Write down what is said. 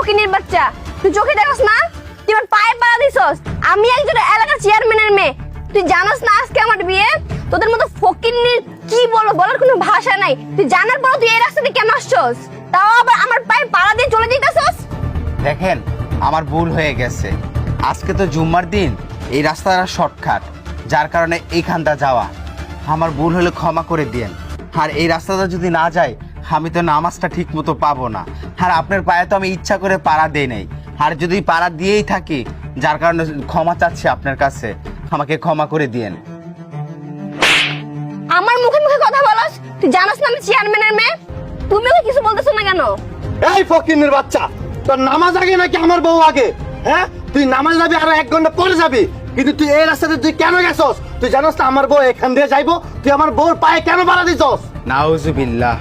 ফকিনির বাচ্চা, তুই চোখে দেখছ না তুই আমার পায়ে পাড়া দিছস? আমি একজন এলাকার চেয়ারম্যানের মেয়ে, তুই জানাস না আজকে আমার বিয়ে? তোদের মতো ফকিনির কি বলো, বলার কোনো ভাষা নাই। তুই জানার পর তুই এই রাস্তা দিয়ে কেন আসছস, তাও আবার আমার পায়ে পাড়া দিয়ে চলে যেতেছস? দেখেন, আমার ভুল হয়ে গেছে। আজকে তো জুম্মার দিন, এই রাস্তাটা শর্টকাট, যার কারণে এইখানটা যাওয়া। আমার ভুল হলে ক্ষমা করে দিয়েন। আর এই রাস্তাটা যদি না যায়, আমি তো নামাজটা ঠিক মতো পাবো না। আর আপনার পায়ে তো আমি ইচ্ছা করে পাড়া দেই নাই। আর যদি পাড়া দিয়েই থাকি, যার কারণে ক্ষমা চাচ্ছি আপনার কাছে, আমাকে ক্ষমা করে দিয়েন। আমার মুখে মুখে কথা বলস? তুই জানাস না আমি চেয়ারম্যানের মেয়ে? তুমি ওকে কিছু বলতেছ না কেন? এই ফকিনের বাচ্চা, তোর নামাজ আগে নাকি আমার বউ আগে? হ্যাঁ, তুই নামাজ যাবি আর 1 ঘন্টা পরে যাবি, কিন্তু তুই এই রাস্তাতে তুই কেন গেছস? তুই জানোস না আমার বউ এখান দিয়ে যাইবো? তুই আমার বউর পায়ে কেন বাড়া দিছস? নাউজুবিল্লাহ।